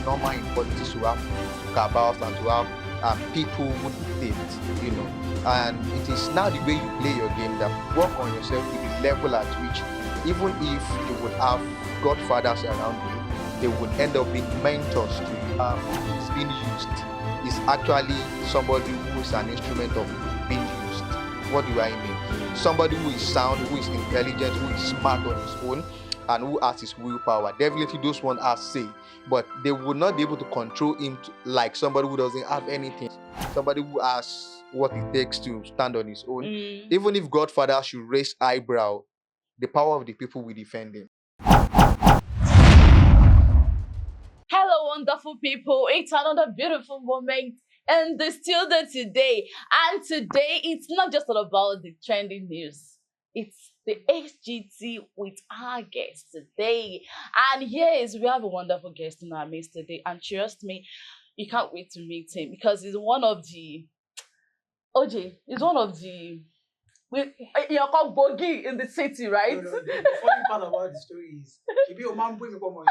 normal in politics to have cabals and to have people who dictate, you know. And it is now the way you play your game that work on yourself to the level at which, even if you would have godfathers around you, they would end up being mentors to you. Who is being used is actually somebody who is an instrument of being used. What do I mean? Somebody who is sound, who is intelligent, who is smart on his own, and who has his willpower. Definitely those ones are say, but they would not be able to control him like somebody who doesn't have anything. Somebody who has what it takes to stand on his own. Even if Godfather should raise eyebrow, the power of the people will defend him. Hello, wonderful people. It's another beautiful moment in the studio today. And today, it's not just all about the trending news. It's the HGT with our guest today. And yes, we have a wonderful guest in our midst today. And trust me, you can't wait to meet him because he's one of the... OJ, he's one of the... You're called Bogi in the city, right? No, the funny part about the story is, if you man bring me come on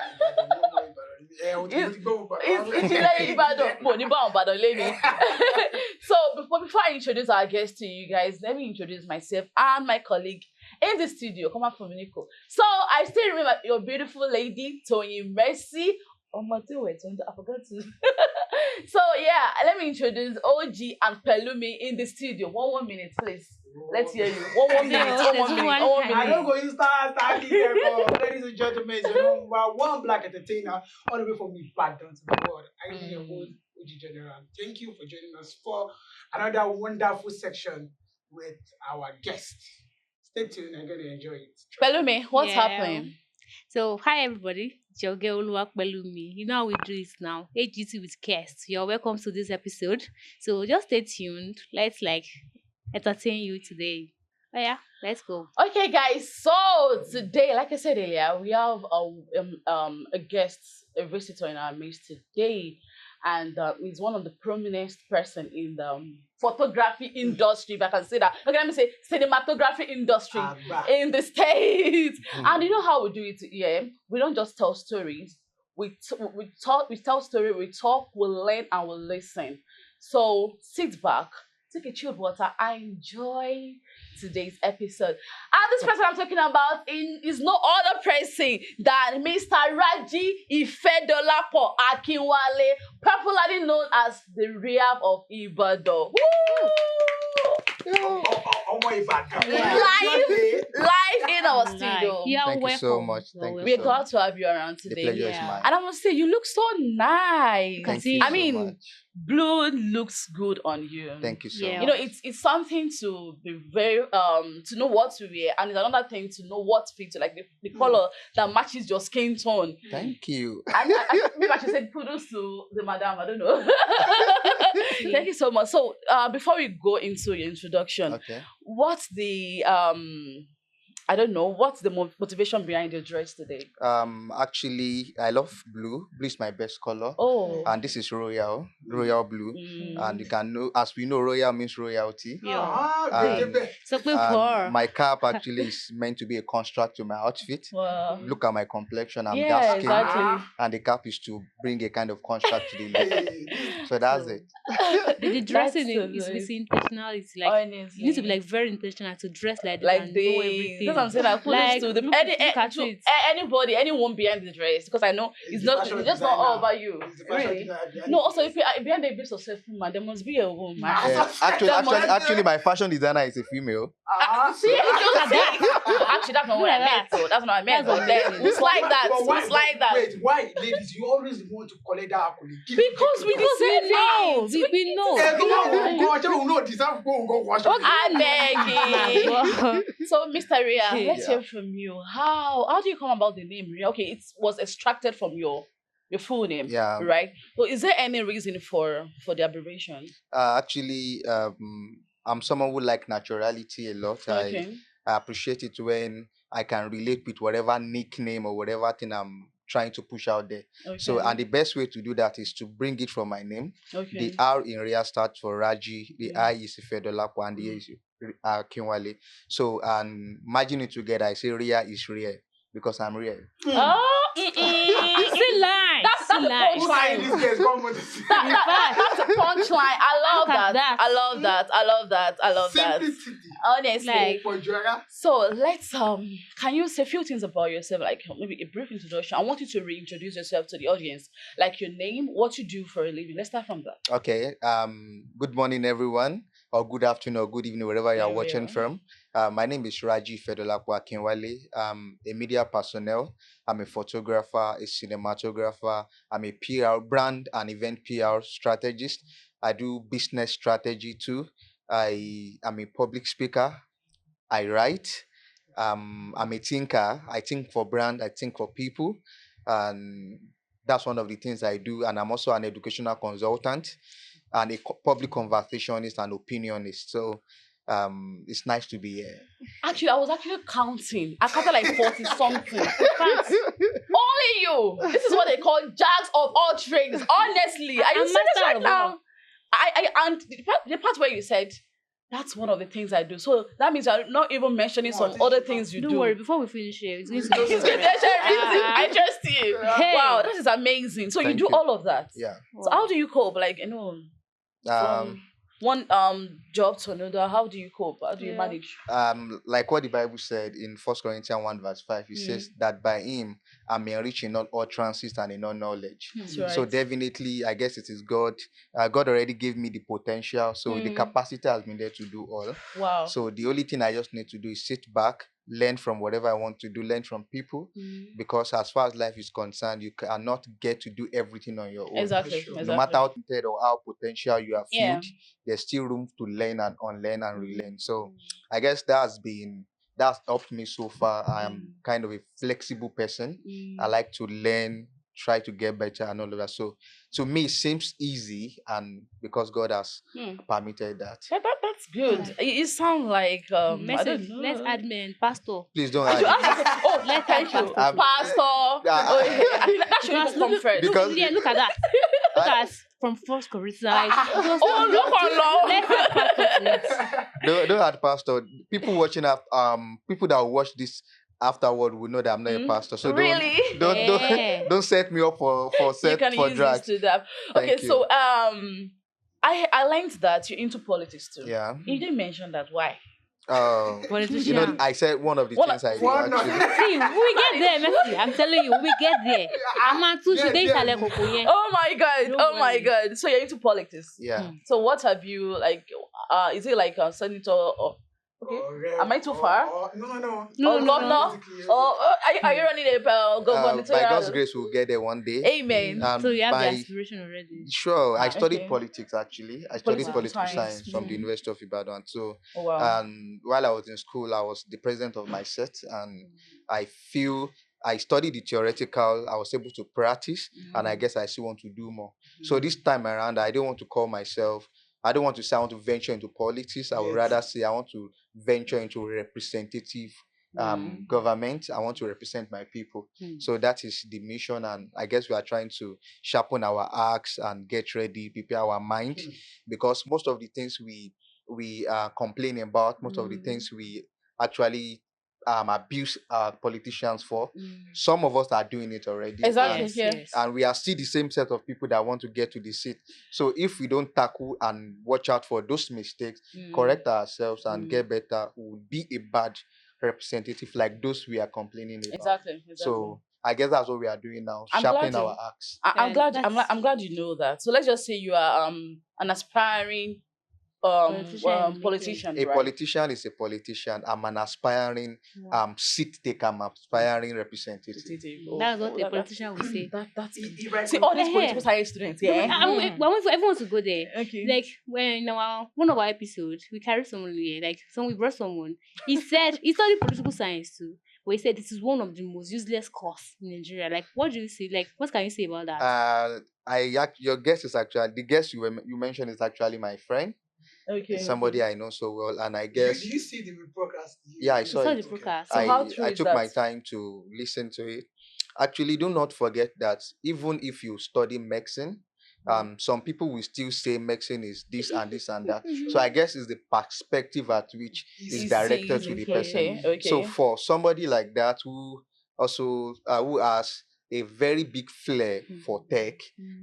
So before I introduce our guest to you guys, let me introduce myself and my colleague in the studio, come from Nico. So I still remember your beautiful lady, Tony Mercy. I forgot to. So yeah, let me introduce OG and Pelumi in the studio. One minute, please. Let's hear you. One minute. I don't go in start here, ladies and gentlemen. It's your number one black entertainer all the way from Ibadan to the world. I am your host, OG General. Thank you for joining us for another wonderful section with our guest. Stay tuned. I'm going to enjoy it. Pelumi, what's happening? So, hi everybody, Joge Oluwak Belumi. You know how we do it now. AGT with guests. You're welcome to this episode. So just stay tuned. Let's entertain you today. Oh yeah, let's go. Okay, guys. So today, like I said earlier, we have a guest, a visitor in our midst today, and he's one of the prominent person in the photography industry, if I can say that. Okay, let me say cinematography industry in the States. And you know how we do it here? We don't just tell stories. We tell story, we talk, we learn, and we listen. So sit back, take a chilled water, and enjoy today's episode. And this person I'm talking about is no other person than Mr. Raji Ifedolapo Akinwale, popularly known as the RIA of Ibadan. Live in our studio. Thank you so much. We're glad to have you around today. The pleasure is mine. And I must say, you look so nice. Thank you I so mean, much. blue looks good on you. Thank you so Yeah. much. You know, it's something to be very to know what to wear, and it's another thing to know what fits you, like the color that matches your skin tone. Thank you. Maybe I should say kudos to the madam. I don't know. Thank you so much. So before we go into your introduction, Okay. what's the I don't know, what's the motivation behind your dress today? Actually, I love blue. Blue is my best color. Oh. And this is royal blue. Mm. And you can know, as we know, royal means royalty. So And my cap actually is meant to be a construct to my outfit. Wow. Look at my complexion. I'm Yeah, dark skin. exactly. And the cap is to bring a kind of construct to the look. So that's it. the dressing That's is so with intentionality. Like Honestly. you need to be like very intentional to dress like that Like and know this. everything. That's what I'm saying. I put Like, this to the look at to it. anybody, anyone behind the dress, because I know it's just not all about you. Really. No, also if you are behind a bit successful man, there must be a woman. Yeah. Actually, my fashion designer is a female. See, actually, that's not what I meant. So that's not what I meant. But then, who's like that? Who's like that? Wait, why, ladies, you always want to collect that accolade? Because we deserve it. We know. I beg you. So, Mr. Ria, let's Yeah. hear from you. How do you come about the name Ria? Okay, it was extracted from your full name, Yeah. right? So, is there any reason for the abbreviation? Actually, I'm someone who like naturality a lot. Okay. I appreciate it when I can relate with whatever nickname or whatever thing I'm trying to push out there. Okay. So, and the best way to do that is to bring it from my name. okay. The R in Ria stands for Raji, the Yeah. I is Ifedolapo, and the A is Kinwale. So, and merging it together, I say Ria is real because I'm real. Oh, It's a lie. That's a nice. Why punchline. this guy's come with That's a punchline. I love Look at that. that. I love that. I love that. I love that. simplicity Honestly. Like- for Joanna? So let's can you say a few things about yourself, like maybe a brief introduction? I want you to reintroduce yourself to the audience, like your name, what you do for a living. Let's start from that. Okay. Good morning, everyone, or good afternoon, or good evening, wherever you are Yeah, watching yeah. from. My name is Raji Fedolakwa Akinwale. I'm a media personnel. I'm a photographer, a cinematographer. I'm a PR brand and event PR strategist. I do business strategy too. I am a public speaker. I write. I'm a thinker. I think for brand. I think for people, and that's one of the things I do. And I'm also an educational consultant and a public conversationist and opinionist. So it's nice to be here. Actually, I was actually counting. I counted like 40 something. In fact, only you. This is what they call jacks of all trades. Honestly, are you I'm serious master right of now? all. And the part where you said that's one of the things I do. So that means you're not even mentioning Oh, some this other is things you Don't do. worry, before we finish here, it's going to Don't be say It's I trust you. Hey. Wow, this is amazing. So you Thank do you. all of that. Yeah. So how do you cope? Like, Um, from one job to another, how do you cope? How do you Yeah. manage? like what the Bible said in 1 Corinthians 1 verse 5, it says that by him I'm enriched in all utterances and in all knowledge. That's right. So definitely, I guess it is God. God already gave me the potential, so the capacity has been there to do all. Wow. So the only thing I just need to do is sit back, learn from whatever I want to do, learn from people, because as far as life is concerned, you cannot get to do everything on your own. Exactly. Sure. No Exactly. matter how talented or how potential you are Yeah. filled, there's still room to learn and unlearn and relearn. So I guess that's helped me so far. I am kind of a flexible person. I like to learn, try to get better and all of that. So to me it seems easy, and because God has permitted that. That's good. You sound like I Message. don't know. Let's add men, pastor. Please don't I should add it. ask- oh, Let's thank add you, pastor. Pastor. Oh, yeah. I think that should Because even come first. Because- yeah, look at that. Look at us from 1 Corinthians. Like, Oh, look let's on add pastor to it. Don't add pastor. People watching people that will watch this afterward will know that I'm not a pastor. So Really? Yeah. don't set me up for You set can for use drag. this to that. Thank Okay, you. so I learned that you're into politics too. Yeah. You didn't mention that. Why? Politician. You know, I said one of the One things I do one of- actually. See, we get there, Messi. I'm telling you, we get there. I'm a two Yeah, today, yeah. Sale Koko, yeah. Oh my god! Don't Oh my worry. god! So you're into politics. Yeah. So what have you like? Is it like a senator or? Okay. Am I too far? No. Oh, governor? Oh, are you running a By gubernatorial? God's grace, we'll get there one day. Amen. So you have the by- aspiration already. Sure, I Ah, studied okay. politics actually. I studied Political political science. science from the University of Ibadan. So Oh, wow. while I was in school, I was the president of my set, and I feel I studied the theoretical. I was able to practice, and I guess I still want to do more. So this time around, I don't want to call myself. I don't want to say I want to venture into politics. I would Yes. rather say I want to venture into representative government. I want to represent my people. So that is the mission, and I guess we are trying to sharpen our axe and get ready, prepare our mind, because most of the things we complain about, most of the things we actually abuse politicians for, some of us are doing it already. Exactly. And, Yeah. and we are still the same set of people that want to get to the seat. So if we don't tackle and watch out for those mistakes, correct ourselves and get better, we will be a bad representative like those we are complaining about. Exactly. So I guess that's what we are doing now, I'm sharpening glad you- our axe. I'm Yeah, glad. that's- I'm glad you know that. So let's just say you are an aspiring politician, A right? politician is a politician. I'm an aspiring seat taker. I'm aspiring representative. That's what a politician will say. That's If I see could- all these Eh, political science students. Yeah. I want everyone to go there. Okay. Like when in one of our episodes, we carried someone here. Like we brought someone. He said he studied political science too. But he said this is one of the most useless course in Nigeria. Like, what do you say? Like, what can you say about that? Your guest is actually the guest you mentioned is actually my friend. Okay. It's somebody I know so well, and I Did guess you see the podcast? Yeah, I You saw saw it. the broadcast. So how true I is took that? my time to listen to it. Actually, do not forget that even if you study medicine, some people will still say medicine is this and this and that. So I guess it's the perspective at which is You directed see, to the okay, person. okay. So for somebody like that who also who has a very big flair for tech,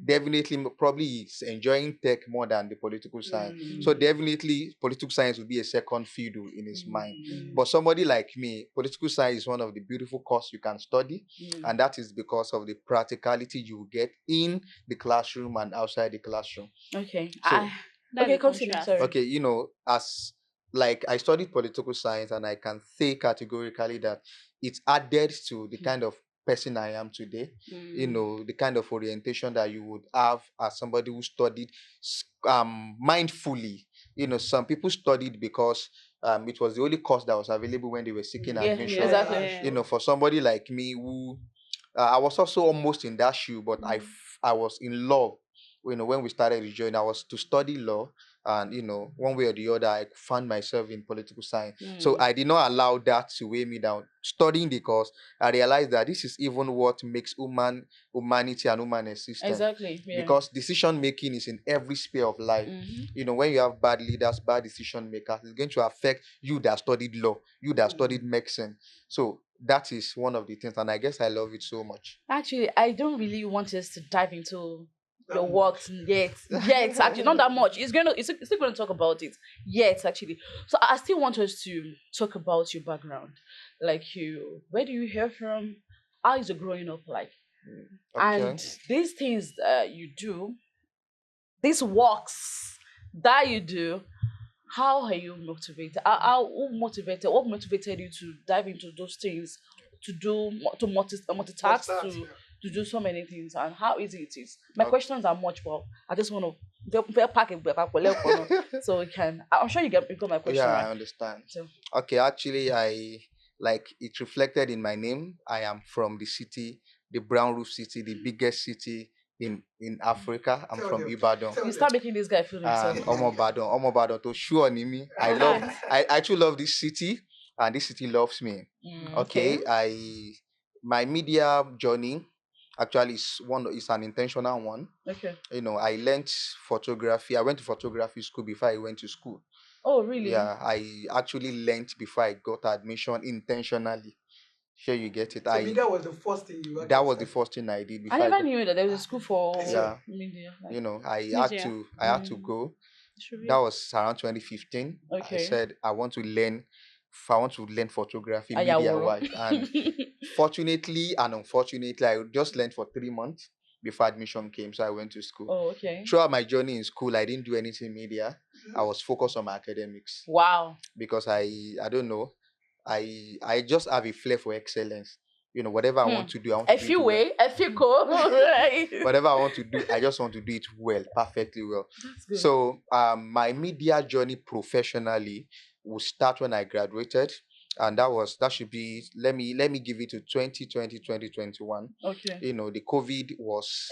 definitely probably is enjoying tech more than the political science. So definitely political science will be a second fiddle in his mind. But somebody like me, political science is one of the beautiful courses you can study, and that is because of the practicality you will get in the classroom and outside the classroom. Okay. So That's Okay, the continue. contrast. Sorry. okay, as like I studied political science, and I can say categorically that it's added to the kind of person I am today. The kind of orientation that you would have as somebody who studied mindfully. Some people studied because it was the only course that was available when they were seeking Yeah, admission. exactly. For somebody like me who I was also almost in that shoe, but I was in love. When we started the journey, I was to study law, and one way or the other, I found myself in political science. So I did not allow that to weigh me down. Studying the course, I realized that this is even what makes humanity and human existence. Exactly. Yeah. Because decision making is in every sphere of life. When you have bad leaders, bad decision makers, it's going to affect you that studied law, you that studied medicine. So that is one of the things, and I guess I love it so much. Actually, I don't really want us to dive into your works yet. Yet, actually, not that much. It's still going to talk about it. Yet, actually. So I still want us to talk about your background. Like where do you hear from? How is your growing up like? And these things you do, these works that you do, how are you motivated? What motivated you to dive into those things, multitask, to do so many things, and how easy it is? My questions are much, but I just want to pack it so we can. I'm sure you got my question. Yeah, right? I understand. So, Okay, actually, I like it reflected in my name. I am from the city, the brown roof city, the biggest city in Africa. I'm from Ibadan. you start making this guy feel himself. And Omobadan to sure on me. I actually love this city, and this city loves me. Okay, my media journey actually is an intentional one. Okay. I learned photography. I went to photography school before I went to school. Oh, really? Yeah, I actually learned before I got admission intentionally. Sure, you get it. So media was the first thing you That was the first thing I did I before never knew that there was a school for Yeah. media. Like, I had to go. That was around 2015. I Okay. said I want to learn photography media wise. And fortunately and unfortunately, I just learned for 3 months before admission came. So I went to school. Oh, okay. Throughout my journey in school, I didn't do anything media. I was focused on my academics Wow. because I don't know. I just have a flair for excellence. Whatever I want to do, I want to do it well. I feel cool. Right. Whatever I want to do, I just want to do it well, perfectly well. That's good. So my media journey professionally will start when I graduated, and that should be, let me give it to 2020, 2021. Okay. The COVID was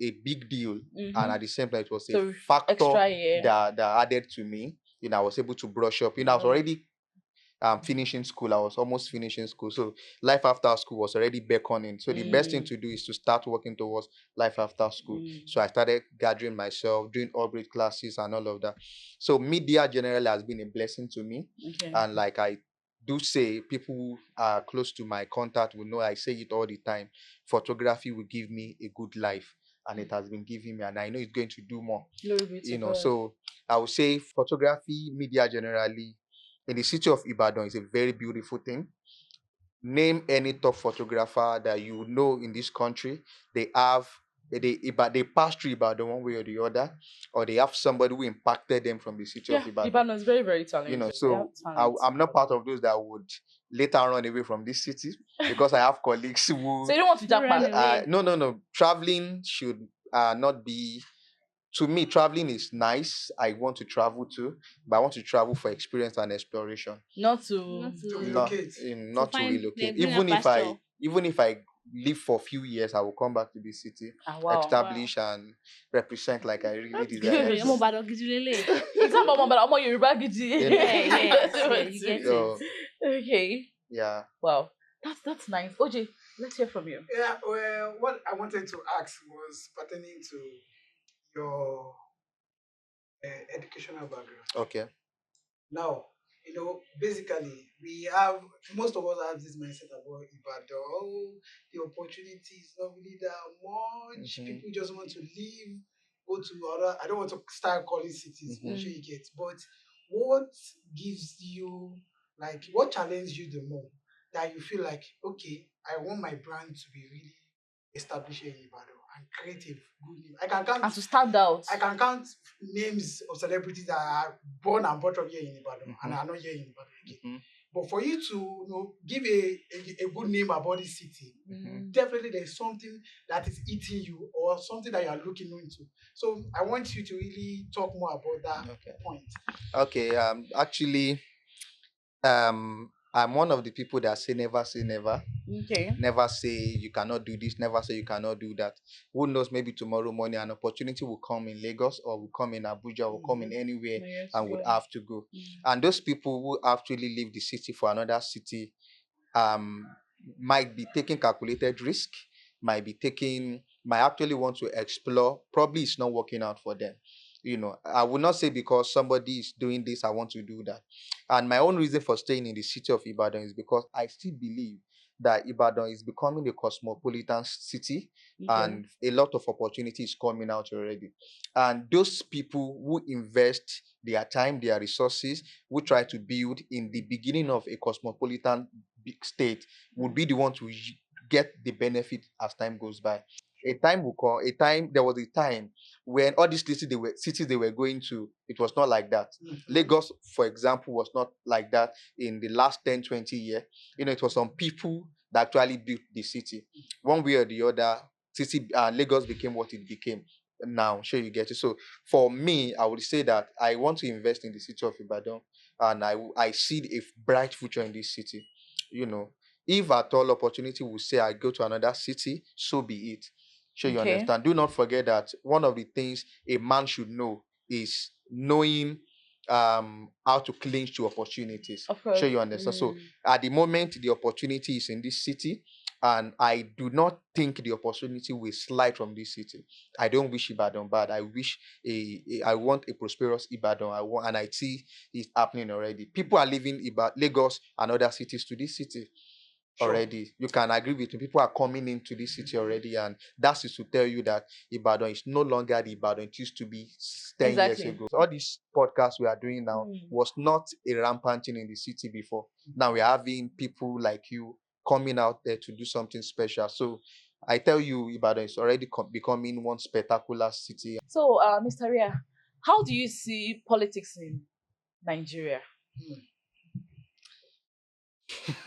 a big deal, and at the same time it was a factor extra year. that added to me. I was able to brush up. I was already finishing school. I was almost finishing school. So life after school was already beckoning. So the best thing to do is to start working towards life after school. So I started gathering myself, doing upgrade classes and all of that. So media generally has been a blessing to me. Okay. And like I do say, people who are close to my contact will know I say it all the time. Photography will give me a good life. And it has been giving me, and I know it's going to do more. So I would say photography, media generally, in the city of Ibadan is a very beautiful thing. Name any top photographer that you know in this country. They pass through Ibadan one way or the other, or they have somebody who impacted them from the city of Ibadan. Ibadan is very, very talented. So I'm not part of those that would later run away from this city because I have colleagues who. So you don't want to jump No. Traveling should not be. To me, traveling is nice. I want to travel too, but I want to travel for experience and exploration. Not to relocate. Not to relocate. Even if I live for a few years, I will come back to the city, establish and represent like I really desire. It's not about Yoruba Gidi. Okay. Yeah. Wow. That's nice. OJ, let's hear from you. Yeah, well, what I wanted to ask was pertaining to your educational background. Okay. Now, Basically, we have most of us have this mindset about Ibadan. Oh, the opportunity is not really that much. Mhm. People just want to leave, go to other. I don't want to start calling cities. I'm sure you get. But what gives you what challenges you the more that you feel like okay, I want my brand to be really established here in Ibadan and create a good name. And to stand out. I can count names of celebrities that are born and brought up here in Ibadan and are not here in Ibadan again. Mhm. But for you to give a good name about this city, definitely there's something that is eating you or something that you are looking into. So I want you to really talk more about that Okay. point. Okay. Actually, I'm one of the people that say never. Okay. Never say you cannot do this. Never say you cannot do that. Who knows? Maybe tomorrow morning an opportunity will come in Lagos or will come in Abuja or will come in anywhere Yes, and would yeah. have to go. And those people who actually leave the city for another city um might be taking calculated risk, might actually want to explore. Probably it's not working out for them. I would not say because somebody is doing this I want to do that. And my own reason for staying in the city of Ibadan is because I still believe that Ibadan is becoming a cosmopolitan city, Okay. and a lot of opportunities coming out already. And those people who invest their time, their resources, who try to build in the beginning of a cosmopolitan big state would be the one to get the benefit as time goes by. A time will come. There was a time when all these cities they were going to. It was not like that. Lagos, for example, was not like that in the last 10, 20 years. It was some people that actually built the city. One way or the other, Lagos became what it became. Now, sure you get it. So for me, I would say that I want to invest in the city of Ibadan, and I see a bright future in this city. You know, if at all opportunity will say I go to another city, so be it. Sure you Okay. understand. Do not forget that one of the things a man should know is knowing how to cling to opportunities. Of course. Sure you understand. So at the moment the opportunity is in this city, and I do not think the opportunity will slide from this city. I don't wish Ibadan bad. I wish I want a prosperous Ibadan. And I see it happening already. People are leaving Lagos and other cities to this city already. You can agree with me. People are coming into this city already, and that is to tell you that Ibadan is no longer the Ibadan it used to be 10 years Exactly. ago. So all these podcasts we are doing now was not a rampant thing in the city before. Now we are having people like you coming out there to do something special. So I tell you, Ibadan is already becoming one spectacular city. So, Mr. Ria, how do you see politics in Nigeria?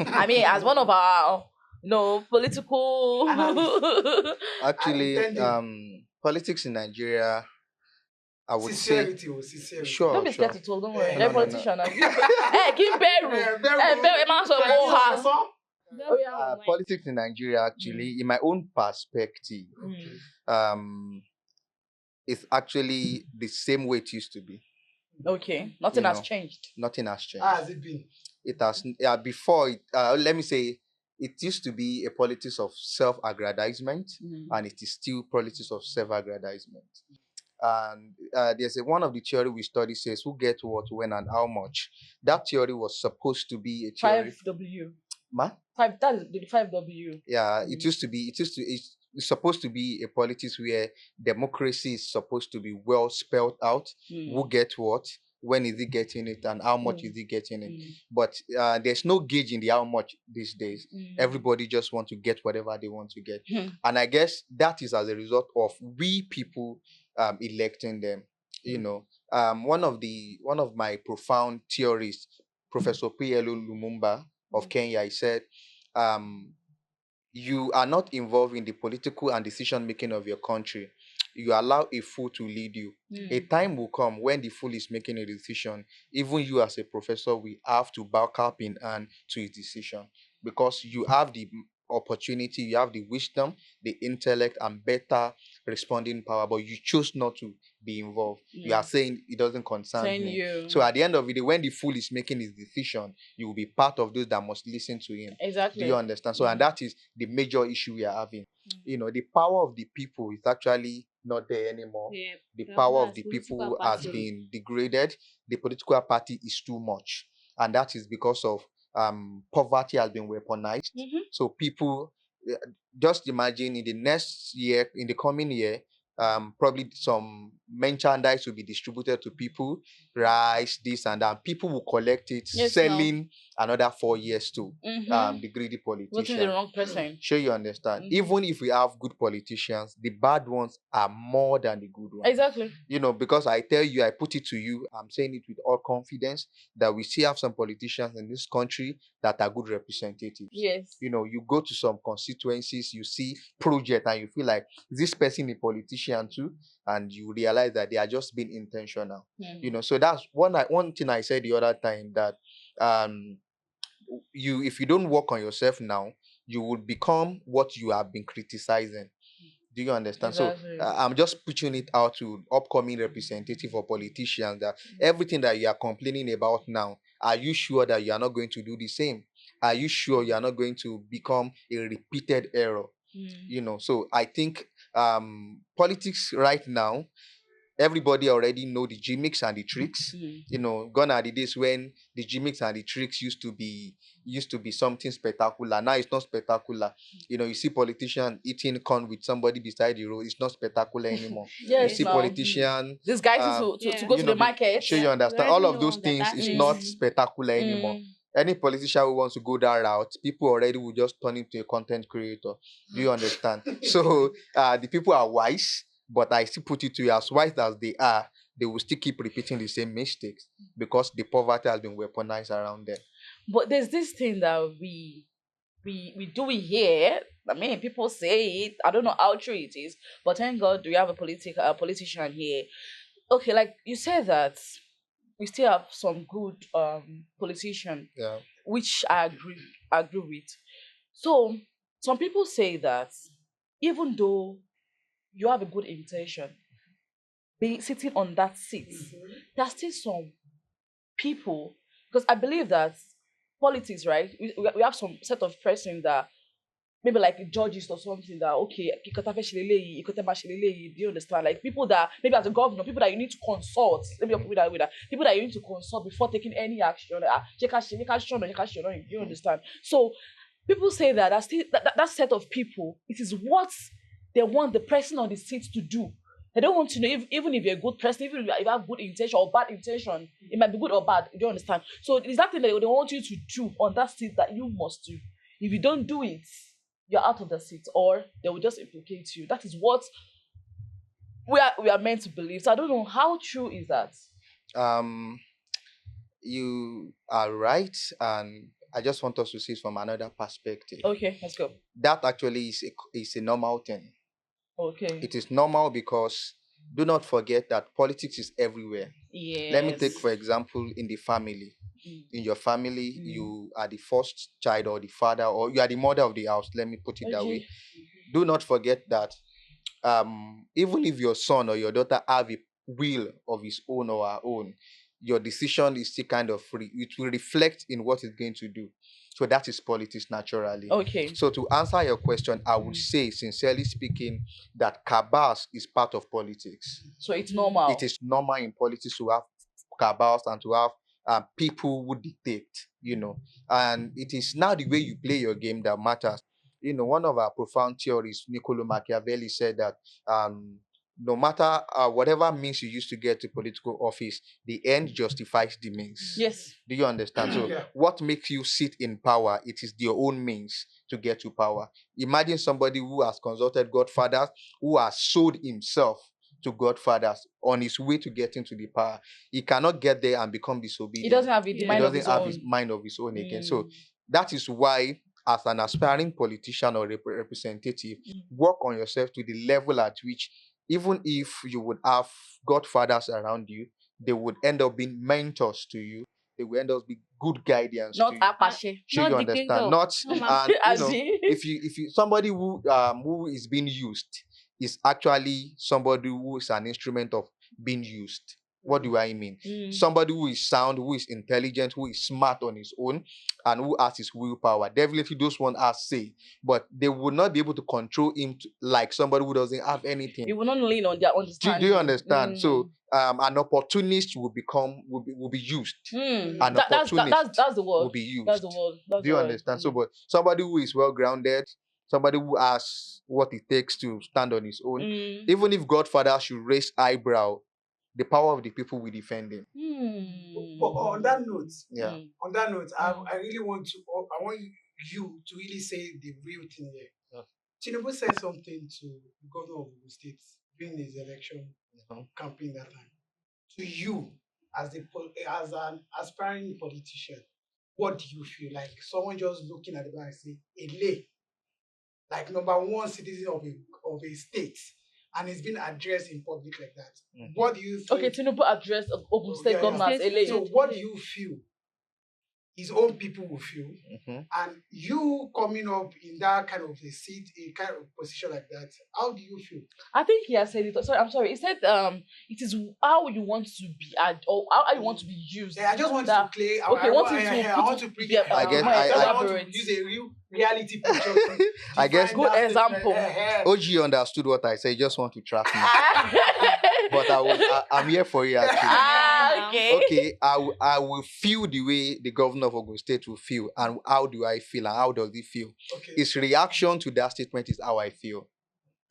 I mean, as one of our, political. Actually, politics in Nigeria, I would say, Sincerity. sure, Don't be sure. scared to talk. Don't worry. Eh, They're no, no, no. politician. Hey, give Beru. Beru, man, so Oh, yeah. Politics in Nigeria, actually, in my own perspective, it's actually the same way it used to be. Okay. Nothing has changed. Nothing has changed. How has it been? It has before it. Let me say, it used to be a politics of self-aggrandizement, and it is still politics of self-aggrandizement. And there's one of the theory we study says who get what, when, and how much. That theory was supposed to be a theory. 5W. Ma? 5. That is the 5W. Yeah, it's supposed to be a politics where democracy is supposed to be well spelled out. Who get what, when is he getting it, and how much is he getting it. But there's no gauge in the how much these days. Everybody just want to get whatever they want to get. And I guess that is as a result of we people electing them. One of my profound theories, Professor P.L.O. Lumumba of Kenya, he said, you are not involved in the political and decision making of your country. You allow a fool to lead you. A time will come when the fool is making a decision. Even you, as a professor, will have to back up in hand to his decision, because you have the opportunity, you have the wisdom, the intellect, and better responding power, but you choose not to be involved. You are saying it doesn't concern me. You. So at the end of the day, when the fool is making his decision, you will be part of those that must listen to him. Exactly. Do you understand? So, and that is the major issue we are having. The power of the people is actually not there anymore. The power of the people has been degraded. The political party is too much. and that is because of poverty has been weaponized. Mm-hmm. So people, uh, just imagine in the next year, in the coming year, probably some merchandise will be distributed to people, rice, this and that. People will collect it, Yes, no. selling another 4 years to Mm-hmm. the greedy Voting the politician. wrong person. Sure, you understand. Even if we have good politicians, the bad ones are more than the good ones. Exactly. Because I tell you, I put it to you, I'm saying it with all confidence that we still have some politicians in this country that are good representatives. Yes. You go to some constituencies, you see project, and you feel like, is this person a politician too? And you realize that they are just being intentional. So that's one thing I said the other time, that um if you don't work on yourself now, you will become what you have been criticizing. Do you understand? Exactly. So I'm just pushing it out to upcoming representative or politicians that everything that you are complaining about now, are you sure that you are not going to do the same? Are you sure you are not going to become a repeated error? So I think politics right now, everybody already know the gimmicks and the tricks. Gone are the days when the gimmicks and the tricks used to be something spectacular. Now it's not spectacular. You see politician eating corn with somebody beside the road. It's not spectacular anymore. Yes, You see no. politician. This guy to Yeah. go to the market. Sure, you understand. We All already of know those that things that is is- not spectacular anymore. Any politician who wants to go that route, people already will just turn into a content creator. Do you understand? So the people are wise, but I still put it to you, as wise as they are, they will still keep repeating the same mistakes because the poverty has been weaponized around them. But there's this thing that we do it here. I mean, people say it. I don't know how true it is, but thank God we have a politician here. Okay, like you said that we still have some good politician, Yeah. which I agree with. So some people say that even though you have a good intention, be sitting on that seat, there's still some people, because I believe that politics, right? We have some set of person that maybe like judges or something that okay, do you understand? Like people that maybe as a governor, people that you need to consult, maybe people that you need to consult before taking any action. Do you understand? So people say that that set of people, it is what they want the person on the seat to do. They don't want to know even if you're a good person, even if you have good intention or bad intention, it might be good or bad. You don't understand? So it's that thing that they want you to do on that seat that you must do. If you don't do it, you're out of the seat, or they will just implicate you. That is what we are meant to believe. So I don't know how true is that. You are right, and I just want us to see it from another perspective. Okay, let's go. That actually is a normal thing. Okay. It is normal because do not forget that politics is everywhere. Yes. Let me take, for example, in the family. In your family, you are the first child or the father, or you are the mother of the house. Let me put it that way. Do not forget that even if your son or your daughter have a will of his own or her own, your decision is still kind of free. It will reflect in what it's going to do. So that is politics naturally. Okay. So to answer your question, I would say, sincerely speaking, that cabals is part of politics. So it's normal. It is normal in politics to have cabals and to have people who dictate, and it is now the way you play your game that matters. One of our profound theories, Niccolo Machiavelli, said that no matter whatever means you use to get to political office, the end justifies the means. Yes. Do you understand? So what makes you sit in power, it is your own means to get to power. Imagine somebody who has consulted godfathers, who has sold himself to godfathers on his way to getting to the power. He cannot get there and become disobedient. He doesn't have his mind of his own. His mind of his own again. So that is why, as an aspiring politician or representative, work on yourself to the level at which, even if you would have godfathers around you, they would end up being mentors to you. They will end up being good guidance Not to you. Apache. Sure, you understand? Not and if you somebody who is being used is actually somebody who is an instrument of being used. What do I mean? Somebody who is sound, who is intelligent, who is smart on his own, and who has his willpower. Definitely those one has say, but they will not be able to control him like somebody who doesn't have anything. You will not lean on their Do understanding. you understand? So an opportunist will be used. An opportunist that's the word. will be used. That's the word. That's Do you the word. understand? So, but somebody who is well grounded, somebody who has what it takes to stand on his own, even if Godfather should raise eyebrow, the power of the people will defend him. But on that note, Yeah. I really want you to really say the real thing here. Yeah. Tinubu said something to the governor of the state during his election campaign that time. To you, as an aspiring politician, what do you feel like? Someone just looking at the guy and say, "Ele, like number one citizen of a state, and it's been addressed in public like that." What do you think? Okay, Tinubu addressed Ogun State governor as LA. So what do you feel his own people will feel? And you coming up in that kind of a seat, a kind of position like that, how do you feel? I think he has said it. Sorry, I'm sorry. He said it is how you want to be or how you want to be used. Yeah, I just want to play. Okay, I want to bring. I want to use a real reality picture. I guess good example. OG understood what I said. He just want to trap me. But I'm here for you actually. Okay, I will feel the way the governor of Ogun State will feel, and how do I feel, and how does he feel? Okay. His reaction to that statement is how I feel.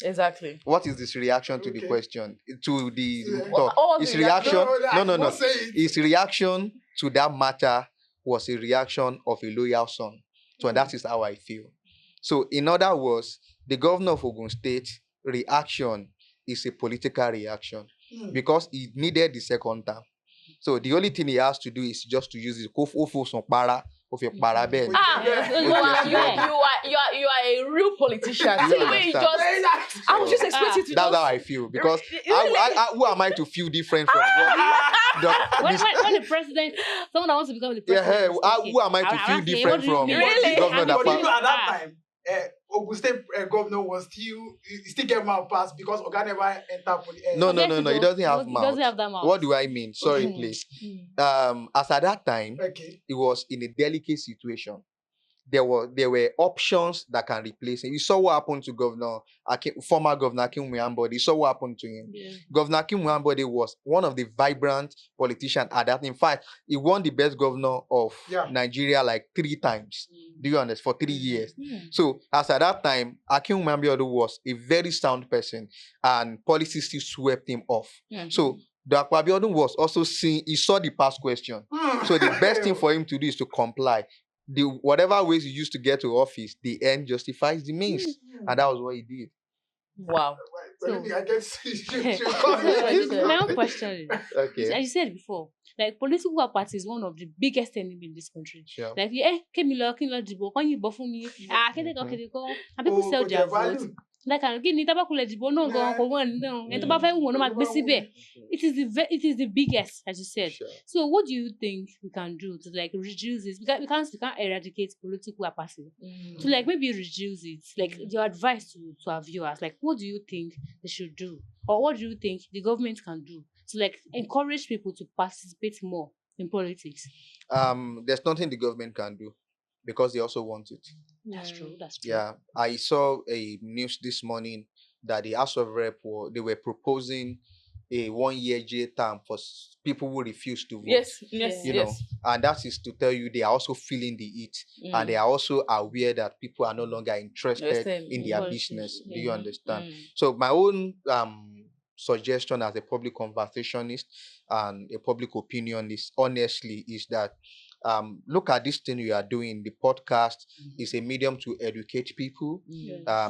Exactly. What is this reaction to the question? To the talk? His the reaction? No. Say it. His reaction to that matter was a reaction of a loyal son. So that is how I feel. So in other words, the governor of Ogun State reaction is a political reaction because he needed the second term. So the only thing he has to do is just to use his you are a real politician. I was just expecting to. That's how I feel, because who am I to feel different from what? When the president, someone that wants to become the president. Who am I to feel different from the governor But you know, at that time, Ogun State governor was still get mouth pass because Oga never enter for the No, he doesn't have mouth. He doesn't have that mouth. What do I mean? Sorry, please. As at that time, he was in a delicate situation. There were options that can replace him. You saw what happened to former Governor Akin Muyambode. You saw what happened to him. Yeah. Governor Akin Muyambode was one of the vibrant politicians at that. In fact, he won the best governor of Nigeria like 3 times. Do you understand? For 3 years. So as at that time, Akin Muyambode was a very sound person, and policy still swept him off. So Dr. Abiodun was also he saw the past question. So the best thing for him to do is to comply. Whatever ways he used to get to office, the end justifies the means. And that was what he did. Wow. So, I guess my own question is, as you said before, like political party is one of the biggest enemy in this country. Sure. Like, and people sell their votes. Like, it is the biggest, as you said. Sure. So what do you think we can do to like reduce this? We can't eradicate political apathy. To like maybe reduce it. Like your advice to our viewers, like what do you think they should do? Or what do you think the government can do to like encourage people to participate more in politics? There's nothing the government can do, because they also want it. That's true. Yeah, I saw a news this morning that the House of Rep they were proposing a 1-year jail term for people who refuse to vote. Yes. You know, and that is to tell you they are also feeling the heat, and they are also aware that people are no longer interested in their business. Do you understand? So my own suggestion as a public conversationist and a public opinionist, honestly, is that look at this thing you are doing. The podcast is a medium to educate people,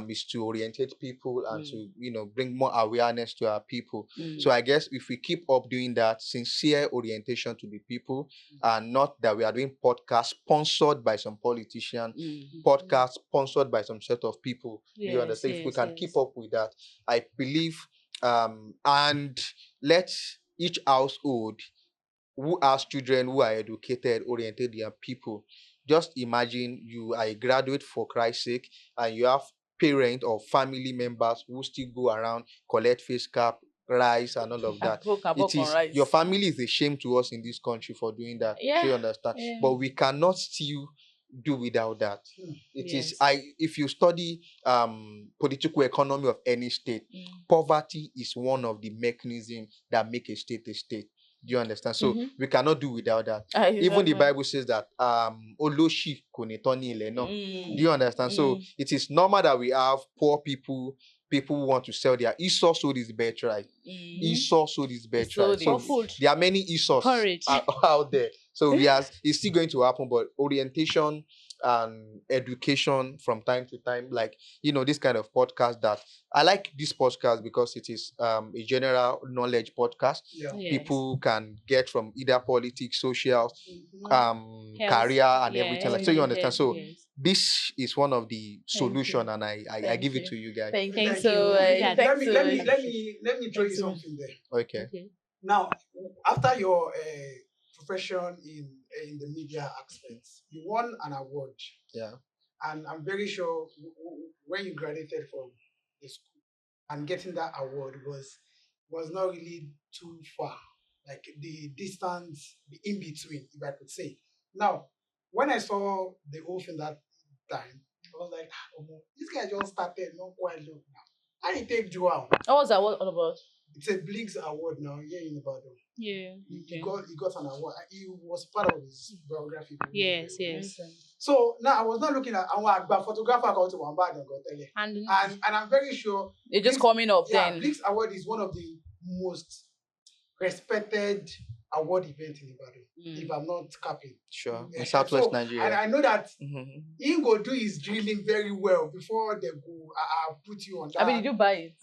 is to orientate people and to bring more awareness to our people. So I guess if we keep up doing that, sincere orientation to the people, and not that we are doing podcasts sponsored by some politician, podcasts sponsored by some set of people. You understand? If we can keep up with that, I believe, and let each household who has children who are educated, oriented young people. Just imagine you are a graduate, for Christ's sake, and you have parents or family members who still go around, collect face cap, rice and all of that. I It broke on is rice. your family is a shame to us in this country for doing that. Yeah. Do you understand? Yeah. But we cannot still do without that. It is Yes. if you study political economy of any state, Mm. poverty is one of the mechanisms that make a state a state. Do you understand? So Mhm. we cannot do without that. Even the Exactly. Bible says that Oloshi kò ní tán ní ilẹ̀ náà. Mm. Do you understand? So Mm. it is normal that we have poor people who want to sell their Esau sold his birthright. Esau sold his birthright. sold So it. Food. there are many Esau's Porridge. out there. So it's still going to happen, but orientation and education from time to time, like this kind of podcast that I like this podcast because it is a general knowledge podcast. Yeah. Yes. People can get from either politics, social, Mhm. Health. career and Yeah, everything. Like so, you understand. So yes. this is one of the solution, you. and I Thank give it you. to you guys. Thank you Thank so you. much. Yeah, Thanks so much. Let me throw you Thanks so much. something there. Okay. Okay. Now, after your profession in the media aspects, you won an award. Yeah. And I'm very sure when you graduated from the school and getting that award was not really too far. Like the distance, the in between, if I could say. Now, when I saw the whole thing that time, I was like, this guy just started not quite long now. I didn't take Joao. What was that all about? It's a Blinks award now here in Ibadan. Yeah. He got an award. He was part of his biography. Yes, yes. Okay. So now I was not looking at our photographer called to Wamba and got tele. And And I'm very sure It's just Blinks- coming up yeah, then. Blinks Award is one of the most respected award events in Ibadan. If I'm not capping. Sure. Yeah. In Southwest So, Nigeria. And I know that Mhm. he go do his drilling very well before they go put you on that. I mean, did you buy it?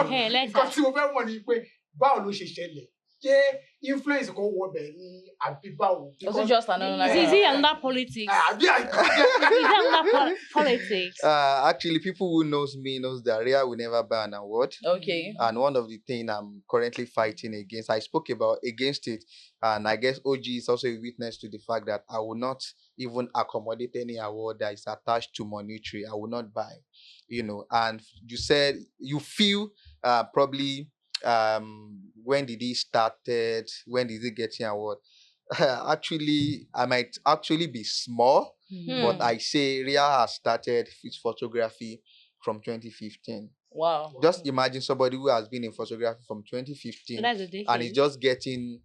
Hey, let's Because tí mo fẹ́ mọ̀ ni pé báwo ló ṣe ṣẹlẹ̀ ṣé influence kan wọ bẹ̀ ni àbí báwo. Was it just an is honorary? it another politics? Àbí Is it another politics? Actually, people who knows me knows that RIA will never buy an award. Okay. And one of the things I'm currently fighting against, I spoke about against it, and I guess OG is also a witness to the fact that I will not even accommodate any award that is attached to monetary. I will not buy, And you said you feel probably when did he started? When did he get an award? Actually, I might actually be small, but I say RIA has started its photography from 2015. Wow. Just imagine somebody who has been in photography from So 2015 that's a decade. and is just getting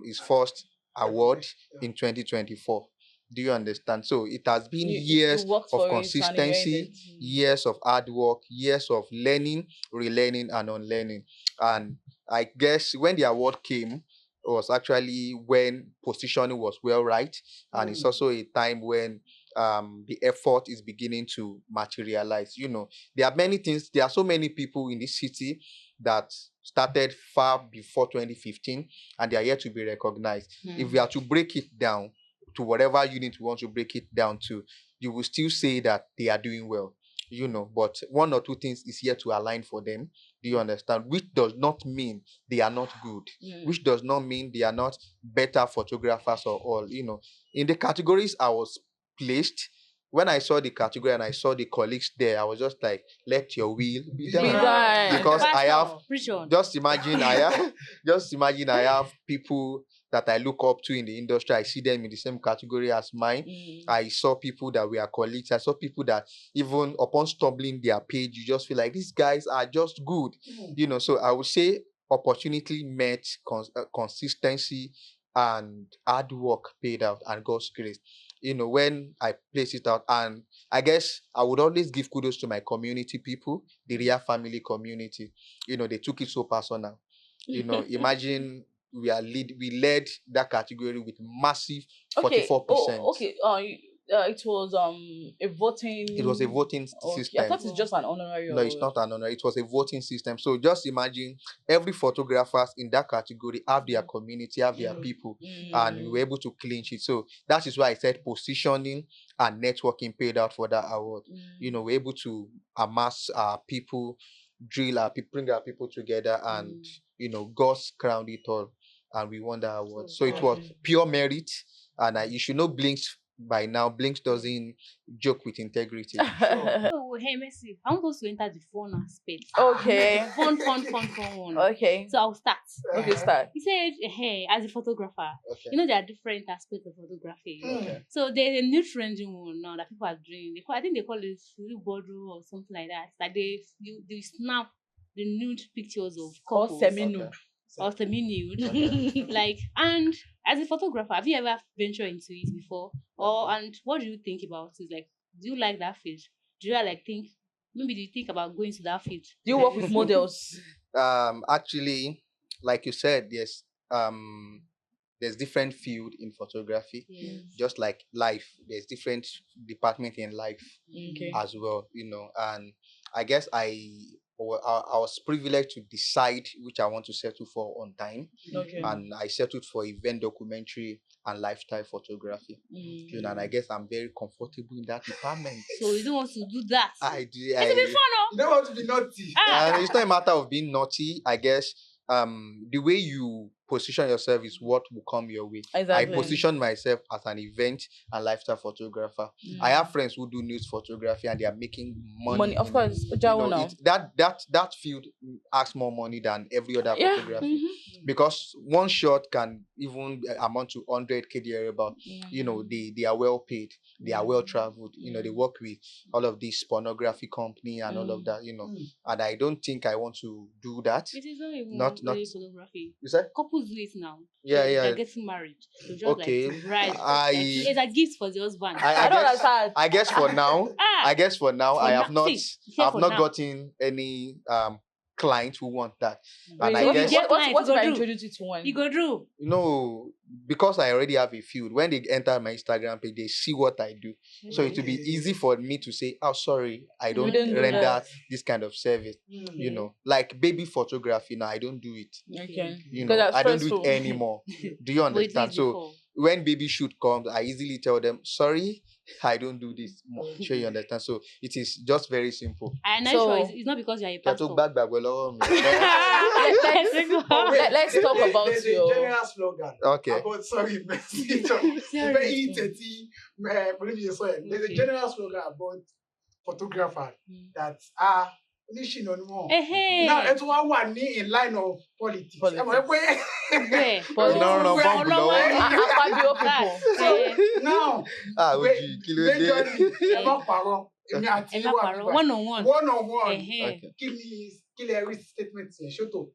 his first award in 2024. Do you understand? So it has been years worked of for it and you consistency, earned it. years of hard work, years of learning, relearning, and unlearning. And I guess when the award came, it was actually when positioning was well right, and it's also a time when the effort is beginning to materialize. There are many things. There are so many people in this city that started far before 2015, and they are yet to be recognized. If we are to break it down to whatever unit we want to break it down to, you will still say that they are doing well. But one or two things is yet to align for them. Do you understand? Which does not mean they are not good. Which does not mean they are not better photographers or all. In the categories I was placed, when I saw the category and I saw the colleagues there, I was just like, let your will be done. done. Because I have Preach on. just imagine I have people that I look up to in the industry. I see them in the same category as mine. I saw people that were colleagues. I saw people that even upon stumbling their page, you just feel like these guys are just good. So I would say opportunity met, consistency and hard work paid out, and God's grace. When I place it out, and I guess I would always give kudos to my community people, the RIA family community. They took it so personal. Imagine we led that category with massive 44%. Okay. It was a voting. It was a voting Okay. system. I thought it's just an honorary. No, it's not an honor. It was a voting system. So just imagine every photographers in that category have their community, have their people, and we were able to clinch it. So that is why I said positioning and networking paid out for that award. We're able to amass our people, drill our people, bring our people together, and God's crowned it all, and we won that award. So it was pure merit, and you should know Blinks by now, Blinks doesn't joke with integrity. So, hey, Messi, I want us to enter the fun aspect. Okay. Fun one. Okay. So I'll start. Okay, start. He said, hey, as a photographer, Okay. you know there are different aspects of photography. Okay. So there's a new trending one now that people are doing. I think they call it Bodo or something like that. Like they snap the nude pictures of Or couples semi-nude. or semi-nude. Like, and as a photographer, have you ever ventured into it before? And what do you think about it? Like, do you like that field? Do you like think maybe do you think about going to that field? Do you work with models? Actually, like you said, there's different field in photography. Yes. Just like life, there's different department in life Okay. as well, and I guess I was privileged to decide which I want to settle for on time, Okay. and I settled for event documentary and lifestyle photography. And I guess I'm very comfortable in that department. So you don't want to do that? I do. It's a bit fun, You don't want to be naughty. And it's not a matter of being naughty. I guess the way you position yourself is what will come your way. Exactly. I position myself as an event and lifestyle photographer. I have friends who do news photography and they are making money. Of course. That field asks more money than every other photography, because one shot can even amount to 100K thereabout. They are well paid, they are well traveled. They work with all of these pornography company and all of that. And I don't think I want to do that. It is not even Not photography. You said? Couples do it now. Yeah. They're getting married. So just Okay. like to bride. It's a gift for the husband. I don't understand. I guess for now, I have not gotten any clients who want that. And Wait, I guess what if I introduce you to one? You go do. Because I already have a field. When they enter my Instagram page, they see what I do. So it will be easy for me to say, "Oh, sorry, I don't render this kind of service." Like baby photography now, I don't do it. Okay. I don't do it anymore. Do you understand? So when baby shoot comes, I easily tell them, "Sorry, I don't do this." Sure, you understand. So it is just very simple. I'm not sure it's not because you're a pastor. Let's talk about there's your a general slogan. Okay. About sorry, there's a general slogan about photographers that are now it's one in line of politics. No. Now, one-on-one. Kill statement show to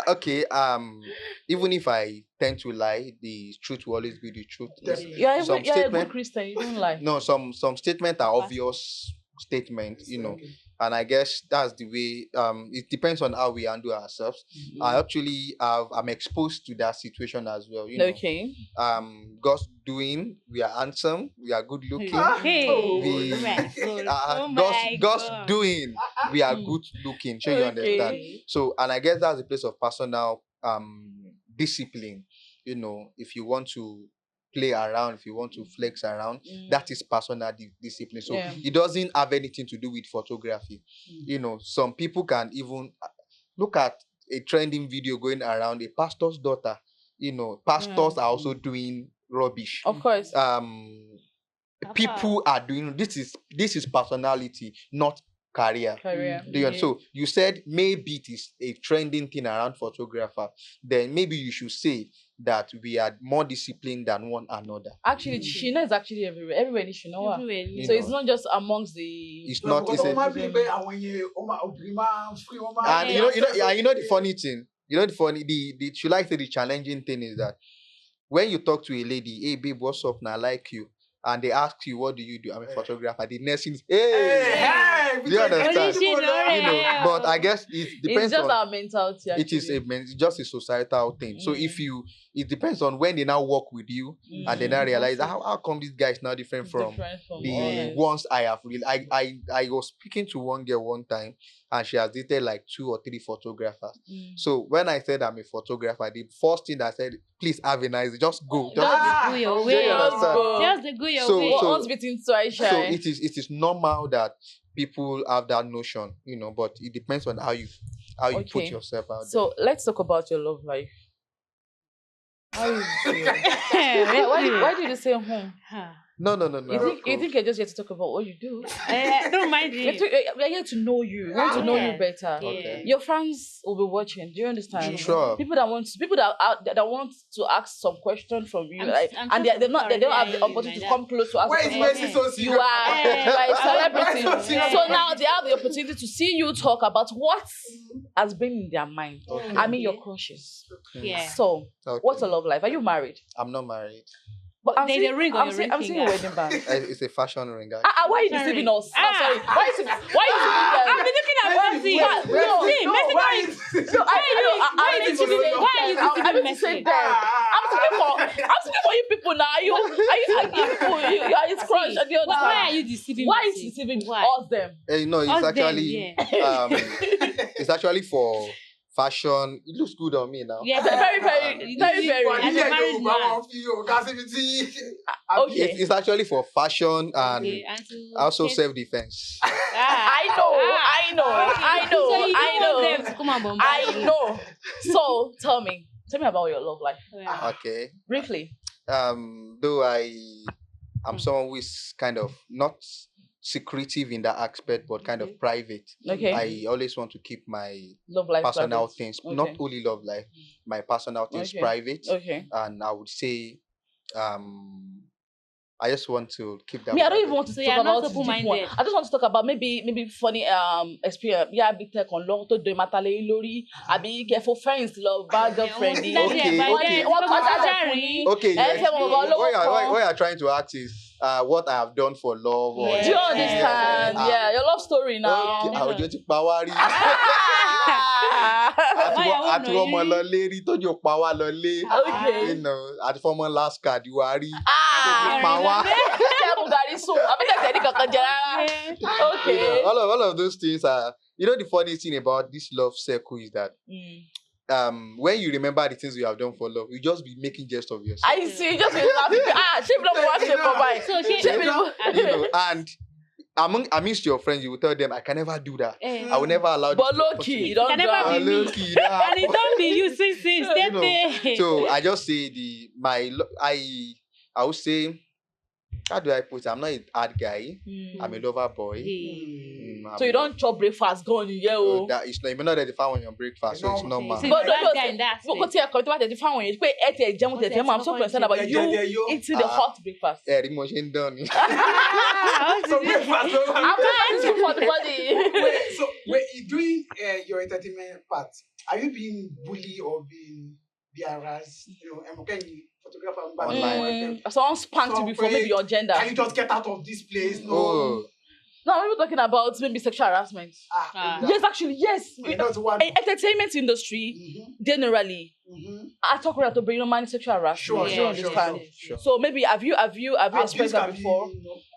okay. Even if I tend to lie, the truth will always be the truth. You're a good Christian. You don't lie. No, some statements are obvious statements, and I guess that's the way. It depends on how we handle ourselves. I'm exposed to that situation as well. Okay. God's doing. We are handsome. We are good looking. God's doing. We are good looking. Sure, you understand. So, and I guess that's a place of personal discipline. If you want to play around, if you want to flex around, that is personal discipline. So it doesn't have anything to do with photography. Some people can even look at a trending video going around a pastor's daughter. Pastors are also doing rubbish. Of course. People are doing this is personality, not career. So you said maybe it is a trending thing around photographer. Then maybe you should say that we are more disciplined than one another. Actually, Shina is actually everywhere. Everybody should know her. So it's not just amongst the. It's not. And the funny thing. Should I say the challenging thing is that when you talk to a lady, "Hey babe, what's up? Now I like you," and they ask you, "What do you do?" "I'm a photographer." The next thing is, "Hey, do you understand?" But I guess it depends. It's just our mentality. It is it's just a societal thing. So it depends on when they now work with you and they now realize how come this guy is now different from the ones I have really. I was speaking to one girl one time and she has dated like 2 or 3 photographers. So when I said I'm a photographer, the first thing I said, "Please have a nice day. Just go. Just go your way. Just go your way." So it is normal that people have that notion, but it depends on how you put yourself out there. So let's talk about your love life. How is it? Why did you say No. You think you're just here to talk about what you do? I don't mind We're it. here to know you. We want to know you better. Okay. Your fans will be watching. Do you understand? Sure. People that are out that want to ask some question from you, I'm and sure they don't have the sorry, opportunity to my come close to ask. Why a is question. Messi so serious? You are a celebrity. Why so serious? So now they have the opportunity to see you talk about what has been in their mind. Okay. I mean, your crushes. Yeah. So, Okay. what's your love life? Are you married? I'm not married. But I'm There's seeing, a ring on I'm your seeing, ring I'm seeing a finger. wedding band. It's a fashion ring. Why are you Sorry. deceiving us? I'm sorry. Why are you deceiving them? I've been looking at Messi. No, See, Messi, why I'm you deceiving them? Why are you deceiving Messi? I'm speaking for you people now. You are his crush. And you Why are understand? you deceiving Why Messi? is he deceiving Why? us them? No, it's Us them, actually it's actually for fashion. It looks good on me now. Yeah, Very, As a married man. Okay. It's actually for fashion and Okay, and to also get- self-defense. I know. So you don't want them to come and bombard I you. know. So tell me about your love life Yeah. Okay. briefly. Though I'm someone who is kind of not secretive in that aspect, but kind of private. Okay. I always want to keep my Love life. personal private. things, Okay. not only love life, my personal things Okay. private. Okay. And I would say, I just want to keep that. Me, I don't private. even want to So talk you're not about the deep one. open-minded. I just want to talk about maybe funny experience. Yeah, big tech on long to do matale lori. Abi careful friends love bad girlfriend. Okay. Okay, Eh, yes. fẹ́ mọ̀ bọ́ lọ́wọ́ kan. What you're trying to ask is what I have done for love. Or, Yeah. Do you understand? Ah. Yeah, your love story now. Okay, àwùjọ ti pa wá rí. Ah. Àti ọmọ lọ lé rí tójú pa wá lọ lé. Okay. You know, àti fọmọ last card wá rí. Ah. Pa wá. Ṣé mo gàrí sùn? Àbí tẹ̀sẹ̀ ní kankan jẹ rárá? You Okay. know, all of those things are. You know, the funny thing about this love circle is that when you remember the things you have done for love, you just be making jest of yourself. I see, just be laughing. Ṣé mi ló mú wá ṣe kọ́ báyìí? So she- Ṣé mi ló You know, and amongst your friends, you will tell them, I can never do that. I will never allow But this low to happen to key, me. you don't Can never do be am. me. Low key, that And it don't be you since you know, that so I just say I would say, how do I put it? I'm not a hard guy. I'm a lover boy. So you don't chop breakfast gan ni yẹ o. That is not even not ready for your breakfast, so it's normal. So But you don't guy in that Kò tí ẹ kọ̀ tó bá tẹ̀sí fáwọn èèyàn pé ẹ tẹ̀ jẹun tẹ̀sí mọ́, I'm so concerned about you eating the hot breakfast. Rí mo ṣe ń dán ni. So breakfast. I'm not asking for the body. So during your entertainment part, are you being bullied or being harassed? You know, can you photographer Online. Someone spanked you before, maybe your gender. Can you just get out of this place? No. Oh, No, I'm even talking about maybe sexual harassment. Yes, actually, yes. That's one. Entertainment industry, generally, I talk about to bring money sexual harassment. Sure, You understand? sure. So maybe have you experienced that before?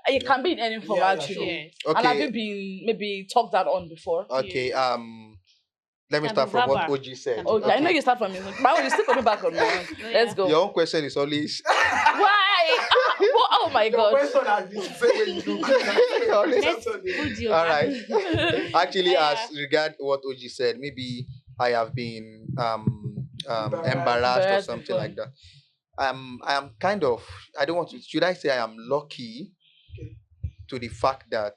It can be in any form Yeah, actually. sure. And have you Okay, been maybe talked that on before? okay. Let me Can start be from what verbal. OG said. Okay, I know you start from me. Why you still coming back on me? Let's go. Your own question is always Why? Oh my Your God. question has been the same way you do. all right. Actually, as regard what OG said, maybe I have been embarrassed or something before. like that. I am kind of, I don't want to, should I say I am lucky to the fact that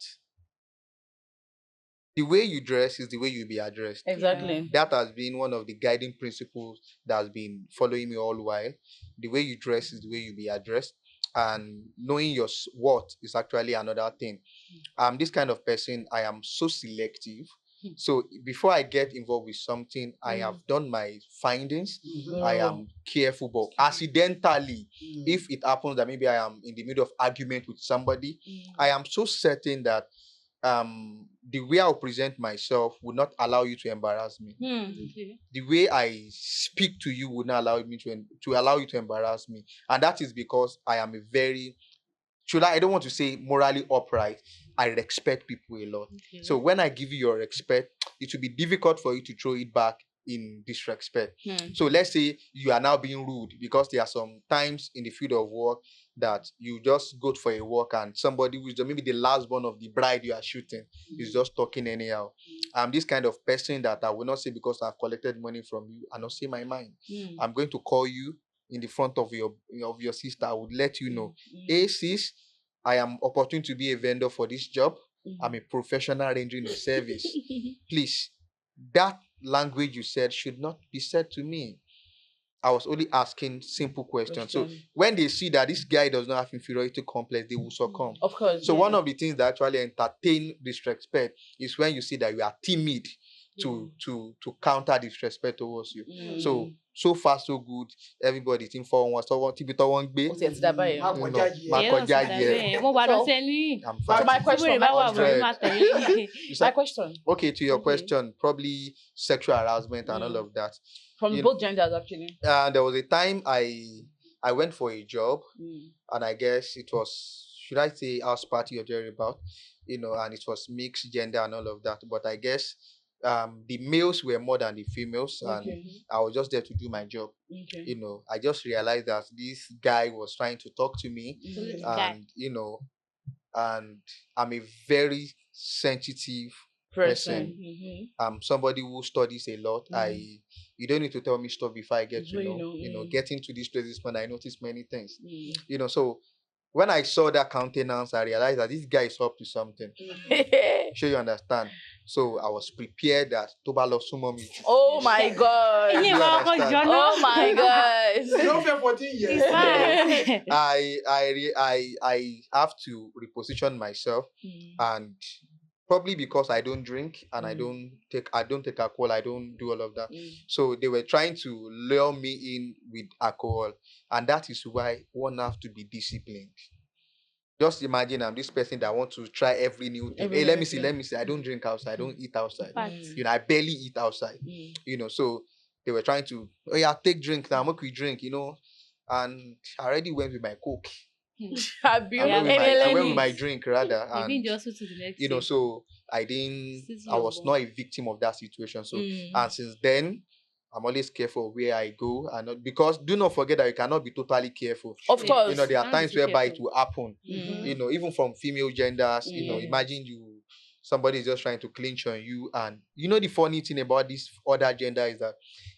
the way you dress is the way you'll be addressed. Exactly. That has been one of the guiding principles that has been following me all the while. The way you dress is the way you'll be addressed. And knowing your worth is actually another thing. I'm this kind of person, I am so selective. So before I get involved with something, I have done my findings. I am careful, but accidentally, if it happens that maybe I am in the middle of argument with somebody, I am so certain that the way I'll present myself would not allow you to embarrass me. The way I speak to you would not allow me to allow you to embarrass me. And that is because I am a very, I don't want to say morally upright. I respect people a lot. So when I give you your respect, it will be difficult for you to throw it back in disrespect. So let's say you are now being rude because there are some times in the field of work that you just go for a walk and somebody who is maybe the last born of the bride you are shooting is just talking anyhow. I'm this kind of person that I will not say because I've collected money from you, I not say my mind. I'm going to call you in the front of your sister, I would let you know, Mm. hey sis, I am opportune to be a vendor for this job. Mm. I'm a professional rendering a service. Please, that language you said should not be said to me. I was only asking simple questions. So Question. when they see that this guy does not have inferiority complex, they will succumb. Of course. So one of the things that actually entertain disrespect is when you see that you are timid to counter disrespect towards you. Mm. So far so good. Everybody think for one so one tibito one Ó ti ẹ̀ ti dá báyìí. Má you know, kọjá yìí. má Ìyẹn náà kọjá sì yìí. dábẹ́. Mo gbàdọ̀ So- sẹ́ni. I'm So fine. my Tí question, wèrè my bá wà question, wọ̀nyí máa tẹ̀lé. You said- my question okay, to your Okay. question, probably sexual harassment and all of that. from You both genders actually. There was a time I went for a job, Mm. and I guess it was, should I say, house party or thereabout, and it was mixed gender and all of that. But I guess the males were more than the females, and Okay. I was just there to do my job. Okay. I just realized that this guy was trying to talk to me, Mm. Guy. and and I'm a very sensitive Person. person. Mm-hmm. Somebody who studies a lot. You don't need to tell me stuff before I get Before to you know. know, Getting to this place this month, I noticed many things. Mm. So when I saw that countenance, I realized that this guy is up to something. Sure you understand. So I was prepared that Toba love sumo me. Oh my god. Ilé ìwà ọkọ̀ understand? jọ náà. Oh my god. You don't feel 14 years. It's fine. I have to reposition myself, Mm. and probably because I don't drink and I Mm. don't take alcohol, I don't do all of that. Mm. So they were trying to lure me in with alcohol, and that is why one has to be disciplined. Just imagine I'm this person that wants to try every new thing. Every Hey, new let me see. I don't drink outside. I don't eat outside. Fact. Mm. I barely eat outside. Mm. So they were trying to, oh yeah, take drink now, make we drink, and I already went with my coke. Abi, I went with Yeah, I went with my enemies. drink rather, You've been and just to the next day. so I was not a victim of that situation. So and since then, I'm always careful where I go, and because do not forget that you cannot be totally careful. Of course. There are Can't times be too whereby it careful. will happen. Mhm. Even from female genders. Mm. Imagine somebody is just trying to clinch on you, and the funny thing about this other gender is that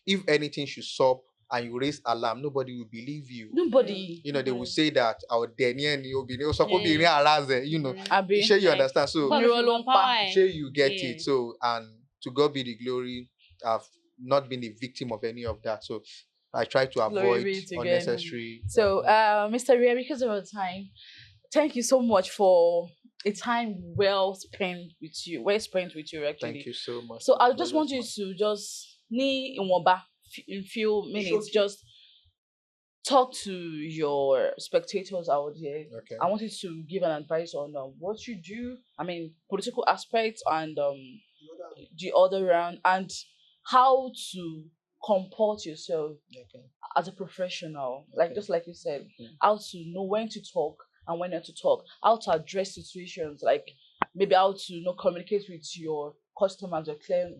if anything should stop and you raise alarm, nobody will believe you. Nobody. They will say that our Daniel, Abi. sure you understand. So Bọ́ọ̀lù Mirror ṣe ló wọ́n ń pa. power ẹ̀. sure you get Yeah. it. So, and to God be the glory, I've not been a victim of any of that. So I try to Glory avoid be to God. unnecessary. So, Mr. Ria, because of our time, thank you so much for a time well spent with you. Actually. Thank you so much. So I It just was want you fun. to just in few minutes, Sure. just talk to your spectators out there. Okay. I want you to give an advice on what you do. I mean, political aspects and the other round, and how to comport yourself Okay. as a professional. Like Okay. just like you said, Mhm. how to know when to talk and when not to talk. How to address situations, like maybe how to communicate with your customers or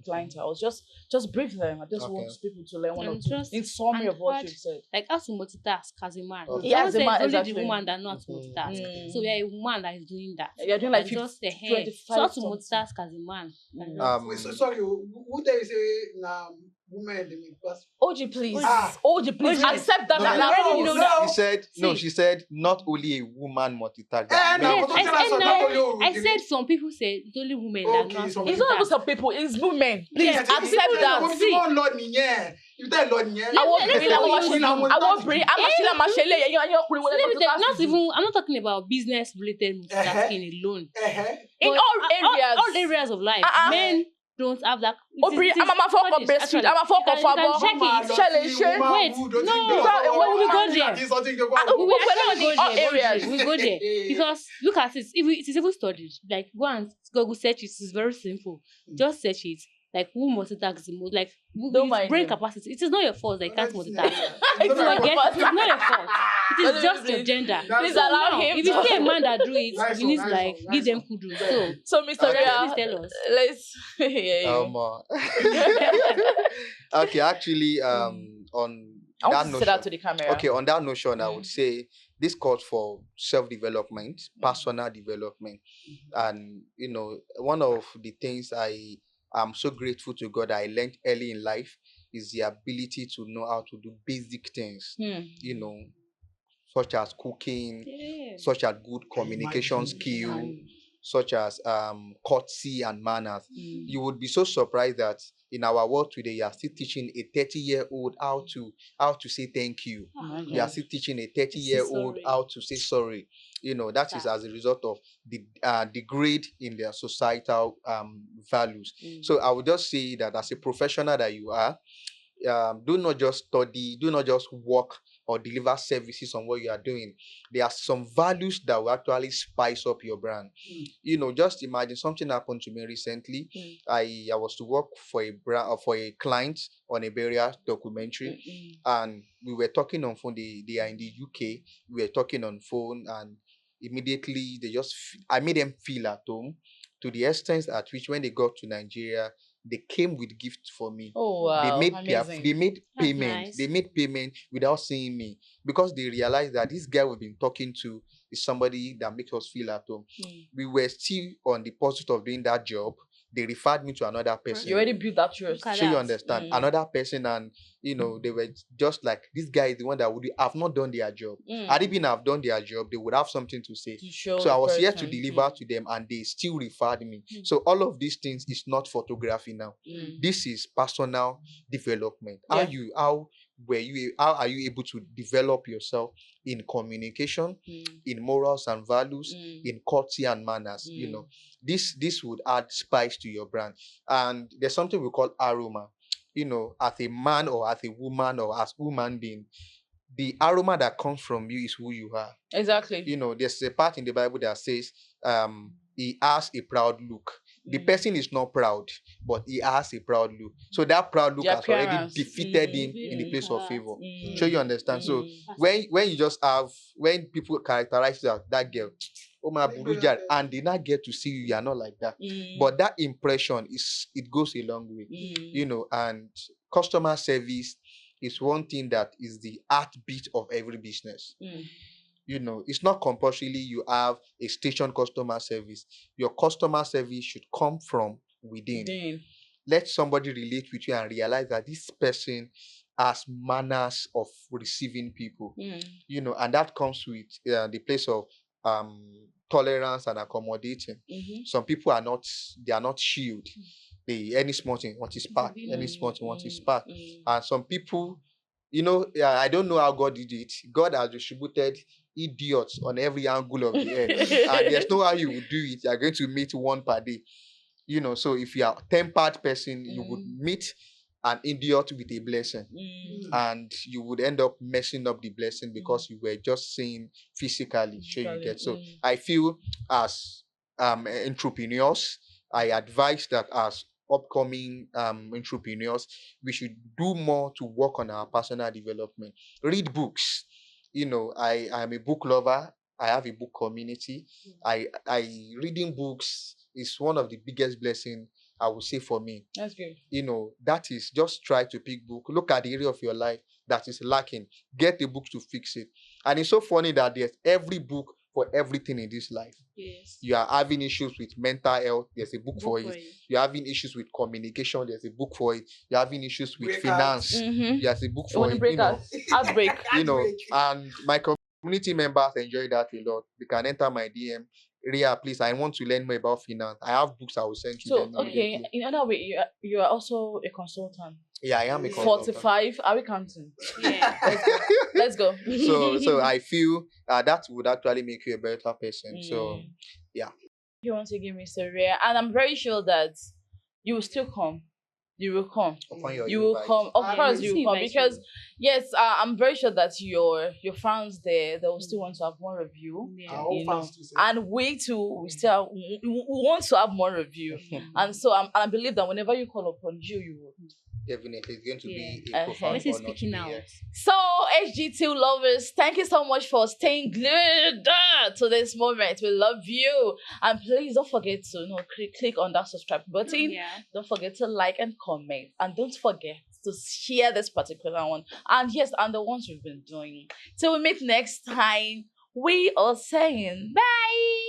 clients. I was just brief them. I just Okay. want people to learn one or And two just- in summary and of what what- you've said. Like how to multitask as a man. Okay. Yeah, Someone as a said man, it's only exactly. the woman that knows how to Mhm. multitask. Mm. So you're a woman that is doing that. You're doing like And just the 50, hair. 25 So how to something. multitask as a man. And Mm. Wait, so sorry, who tell you say now women they make pass? OG, please. Ah. OG, please. OG. Accept that. No, and no, already know that. She said no. See. She said not only a woman multitask. Eh, that no, men but don't I tell us said not no. only you, I you said need- some people say it's only women Okay, that know how to some It's not multitask. even some people, it's women. Please Yeah, accept people that. know, See. people Lord nìyẹn. You tell Lord nìyẹn. I won't Let's bring say I we won't use- bring I won't bring I'm actually Let me tell you, not even I'm not talking about business related multitasking alone. in But all areas. all areas of life, men don't have that. Obìnrin, I'm a folk of breastfeed, I'm a folk of fabo. check it. Wait, we will go there. We will actually go all there. areas. We go there because look at it. If it is even studied, like go and Google search it. It's very simple. Just search it. Like who multitask the most? Like Don't with mind brain them. capacity. It is not your fault that you can't multitask. It's It's not not your fault. your fault. It Let is me just your please. gender. Please So allow Now, him if you to- see a man that do it, Nice you one, need to nice like one, give nice them one. kudos. So Mr. Okay. Ria, Please tell us. let's hear you. Okay, actually, on I that want to sit out notion. to the camera. Okay, on that notion, I Mm. would say this calls for self-development, personal development, and one of the things I am so grateful to God I learned early in life is the ability to know how to do basic things, Hmm. such as cooking, Yeah. such as good communication Imagine. skill, such as courtesy and manners. Mm. You would be so surprised that in our world today, you are still teaching a 30-year-old how to say thank you. Oh my You are God. still teaching a Say 30-year-old sorry. how to say sorry. That is Stop. as a result of the grade in their societal values. Mm. So I would just say that as a professional that you are, do not just study, do not just work or deliver services on what you are doing. There are some values that will actually spice up your brand. Just imagine something happened to me recently. Mm. I was to work for a brand or for a client on a burial documentary, and we were talking on phone. They are in the UK. We were talking on phone, and immediately I made them feel at home, to the extent at which when they got to Nigeria, they came with gifts for me. Oh They wow, made amazing. they made That's payment. nice. They made payment without seeing me, because they realized that this guy we've been talking to is somebody that makes us feel at home. Mm. We were still on the pursuit of doing that job. They referred me to another person. You already built that trust. Look at So you that. understand? Mm. Another person, and they were just like, this guy is the one that would have not done their job. Had it been have done their job, they would have something to say. To show So I the was here to person. deliver to them, and they still referred me. Mm. So all of these things is not photography now. Mm. This is personal development. Yeah. How are you able to develop yourself in communication, Mm. in morals and values, Mm. in courtesy and manners? Mm. This would add spice to your brand. And there's something we call aroma. As a man or as a woman or as human being, the aroma that comes from you is who you are. Exactly. There's a part in the Bible that says, he has a proud look. The Mm. person is not proud, but he has a proud look. So that proud look The has already appearance. defeated him Mm. in the place of favor. Mm. So you understand? So Mm. when people characterize that girl, oh my buruja, and they not get to see you are not like that. Mm. But that impression it goes a long way. Mm. And customer service is one thing that is the heartbeat of every business. Mm. It's not compulsorily you have a station customer service. Your customer service should come from within. Then. Let somebody relate with you and realize that this person has manners of receiving people. Mm. And that comes with the place of tolerance and accommodating. Mhm. Some people are not shield. Any small thing want to spark, any small thing want to spark. And some people, I don't know how God did it. God has distributed idiots on every angle of the earth, and there's no how you will do it. You're going to meet one per day. So if you are a tempered person, you would meet an idiot with a blessing, and you would end up messing up the blessing because you were just saying physically. Sure, you get. So I feel as entrepreneurs, I advise that as upcoming entrepreneurs, we should do more to work on our personal development. Read books. I am a book lover. I have a book community. I reading books is one of the biggest blessings I would say for me. That's good. That is, just try to pick book. Look at the area of your life that is lacking. Get a book to fix it. And it's so funny that there's every book for everything in this life. Yes. You are having issues with mental health, there's a book for it. for it. You're having issues with communication, there's a book for it. You're having issues with Breakouts. finance, Mhm. there's a book You for want to it. break out? Outbreak. And my community members enjoy that a lot. They can enter my DM. RIA, please, I want to learn more about finance. I have books I will send you. So them okay, immediately. in other way, you are also a consultant. Yeah, I am a consultant. 45. Are we counting? Yeah. Let's go. So I feel that would actually make you a better person. So yeah. You want to give me Rhea, and I'm very sure that you will still come. You will come. Upon your You will invite. come. Of I course, will you see will come invite because you. yes, I'm very sure that your fans there, they will still want to have more of you. Yeah. Our You fans know, too, sir. And we too, we still we want to have more of you. And so I believe that whenever you call upon you, you will. Definitely, it's going to be Yeah. a profound Messi honor to speaking be out. here. So, HG2 lovers, thank you so much for staying glued to this moment. We love you. And please don't forget to click on that subscribe button. Yeah. Don't forget to like and comment. And don't forget to share this particular one. And yes, and the ones we've been doing. Till we meet next time, we are saying bye.